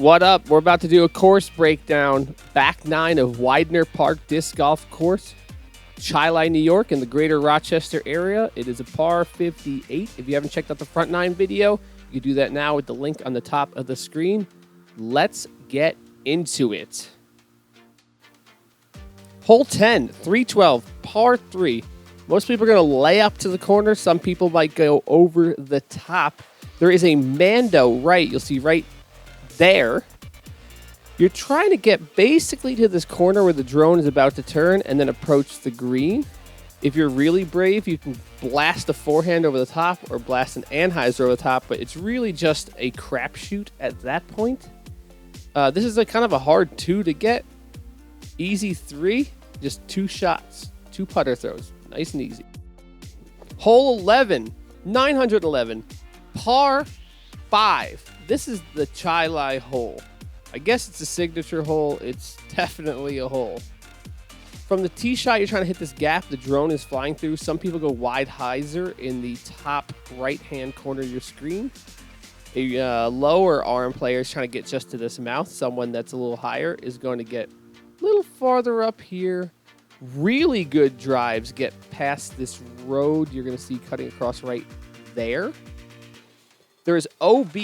What up? We're about to do a course breakdown. Back 9 of Widener Park Disc Golf Course, Chi-Li, New York, in the greater Rochester area. It is a par 58. If you haven't checked out the front 9 video, you can do that now with the link on the top of the screen. Let's get into it. Hole 10, 312, par 3. Most people are going to lay up to the corner. Some people might go over the top. There is a Mando right. You'll see right there. You're trying to get basically to this corner where the drone is about to turn and then approach the green. If you're really brave, you can blast a forehand over the top or blast an anhyzer over the top, but it's really just a crapshoot at that point. This is a kind of a hard 2 to get. Easy 3, just 2 shots, 2 putter throws. Nice and easy. Hole 11, 911, par 5. This is the Chi-Li hole. I guess it's a signature hole. It's definitely a hole. From the tee shot, you're trying to hit this gap the drone is flying through. Some people go wide hyzer in the top right-hand corner of your screen. A lower arm player is trying to get just to this mouth. Someone that's a little higher is going to get a little farther up here. Really good drives get past this road you're going to see cutting across right there. There's OB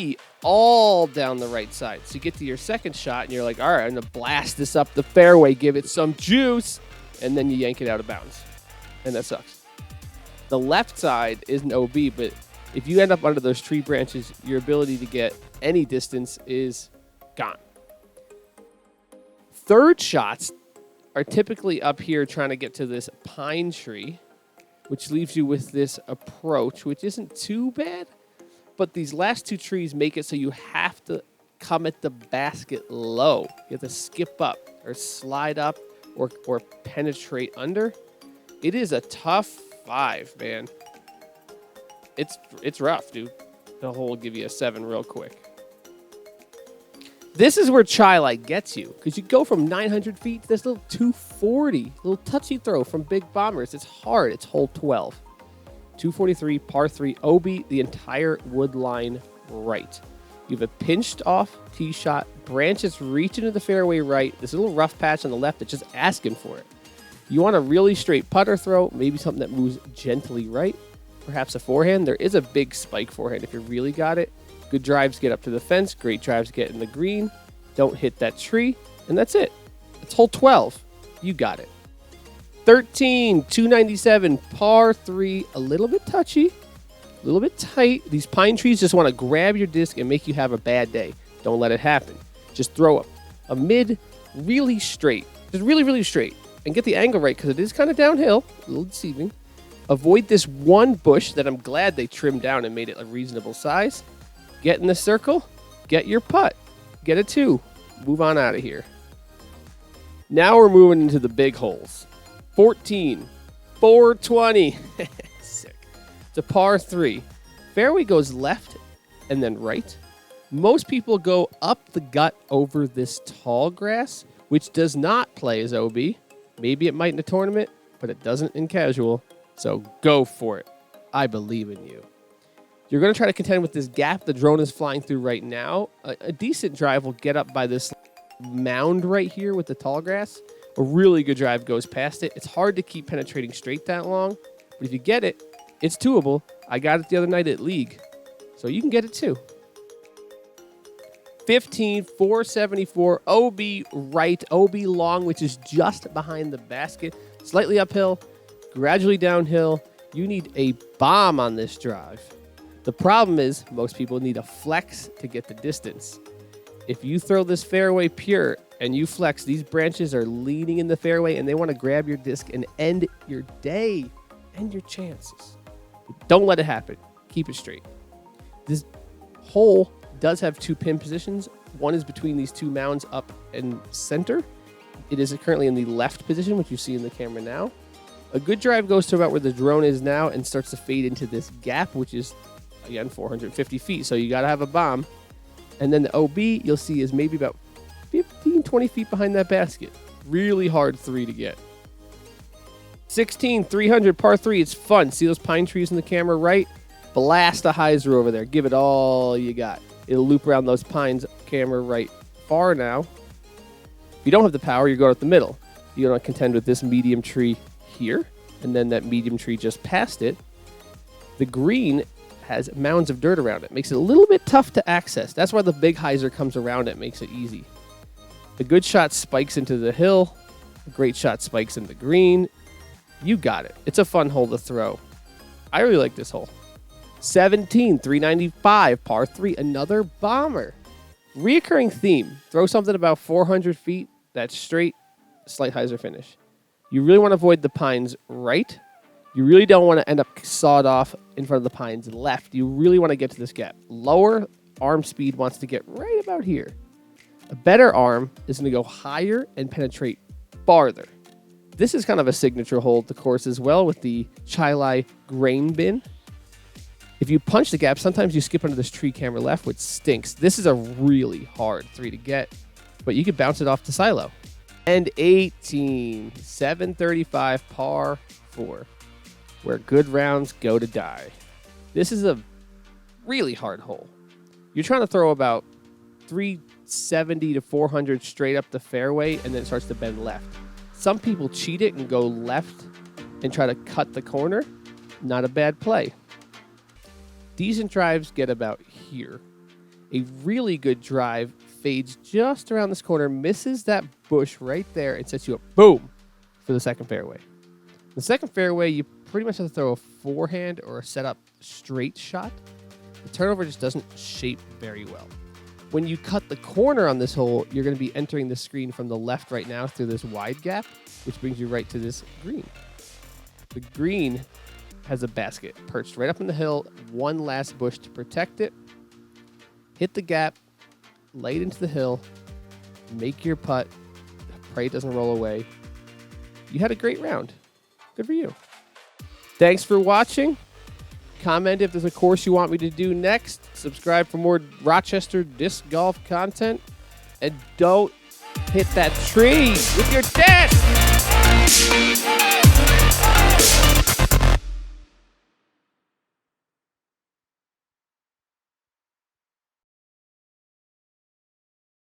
all down the right side. So you get to your second shot, and you're like, all right, I'm going to blast this up the fairway, give it some juice, and then you yank it out of bounds. And that sucks. The left side is an OB, but if you end up under those tree branches, your ability to get any distance is gone. Third shots are typically up here trying to get to this pine tree, which leaves you with this approach, which isn't too bad. But these last 2 trees make it so you have to come at the basket low. You have to skip up or slide up or penetrate under. It is a tough 5, man. It's rough, dude. The hole will give you a 7 real quick. This is where Chi-Li gets you, because you go from 900 feet to this little 240, little touchy throw from Big Bombers. It's hard. It's hole 12. 243, par 3, OB, the entire wood line right. You have a pinched off tee shot, branches reach into the fairway right, this little rough patch on the left that's just asking for it. You want a really straight putter throw, maybe something that moves gently right, perhaps a forehand. There is a big spike forehand if you really got it. Good drives get up to the fence, great drives get in the green, don't hit that tree, and that's it. It's hole 12. You got it. 13, 297, par 3, a little bit touchy, a little bit tight. These pine trees just want to grab your disc and make you have a bad day. Don't let it happen. Just throw a mid really straight, just really, really straight, and get the angle right because it is kind of downhill, a little deceiving. Avoid this one bush that I'm glad they trimmed down and made it a reasonable size. Get in the circle, get your putt, get a 2, move on out of here. Now we're moving into the big holes. 14, 420, sick. It's a par 3. Fairway goes left and then right. Most people go up the gut over this tall grass, which does not play as OB. Maybe it might in a tournament, but it doesn't in casual. So go for it. I believe in you. You're going to try to contend with this gap the drone is flying through right now. A decent drive will get up by this mound right here with the tall grass. A really good drive goes past it. It's hard to keep penetrating straight that long, but if you get it, it's doable. I got it the other night at League, so you can get it too. 15, 474, OB right, OB long, which is just behind the basket. Slightly uphill, gradually downhill. You need a bomb on this drive. The problem is most people need a flex to get the distance. If you throw this fairway pure and you flex, these branches are leaning in the fairway and they want to grab your disc and end your day, end your chances. Don't let it happen. Keep it straight. This hole does have 2 pin positions. One is between these 2 mounds up and center. It is currently in the left position, which you see in the camera now. A good drive goes to about where the drone is now and starts to fade into this gap, which is, again, 450 feet. So you got to have a bomb. And then the OB, you'll see, is maybe about 15, 20 feet behind that basket. Really hard 3 to get. 16, 300, par 3. It's fun. See those pine trees in the camera right? Blast a hyzer over there. Give it all you got. It'll loop around those pines, camera right, far now. If you don't have the power, you go up the middle. You're going to contend with this medium tree here, and then that medium tree just past it. The green has mounds of dirt around it. Makes it a little bit tough to access. That's why the big hyzer comes around it, makes it easy. A good shot spikes into the hill. A great shot spikes in the green. You got it. It's a fun hole to throw. I really like this hole. 17, 395, par 3, another bomber. Reoccurring theme. Throw something about 400 feet. That's straight, slight hyzer finish. You really want to avoid the pines right. You really don't want to end up sawed off in front of the pines left. You really want to get to this gap. Lower arm speed wants to get right about here. A better arm is going to go higher and penetrate farther. This is kind of a signature hole at the course as well with the Chilai grain bin. If you punch the gap, sometimes you skip under this tree camera left, which stinks. This is a really hard 3 to get, but you could bounce it off to silo. And 18, 735 par 4, where good rounds go to die. This is a really hard hole. You're trying to throw about 370 to 400 straight up the fairway, and then it starts to bend left. Some people cheat it and go left and try to cut the corner. Not a bad play. Decent drives get about here. A really good drive fades just around this corner, misses that bush right there, and sets you up, boom, for the second fairway. The second fairway, you pretty much have to throw a forehand or a setup straight shot. The turnover just doesn't shape very well. When you cut the corner on this hole, you're going to be entering the screen from the left right now through this wide gap, which brings you right to this green. The green has a basket perched right up in the hill, one last bush to protect it. Hit the gap, lay it into the hill, make your putt, pray it doesn't roll away. You had a great round. Good for you. Thanks for watching. Comment if there's a course you want me to do next. Subscribe for more Rochester disc golf content. And don't hit that tree with your disc!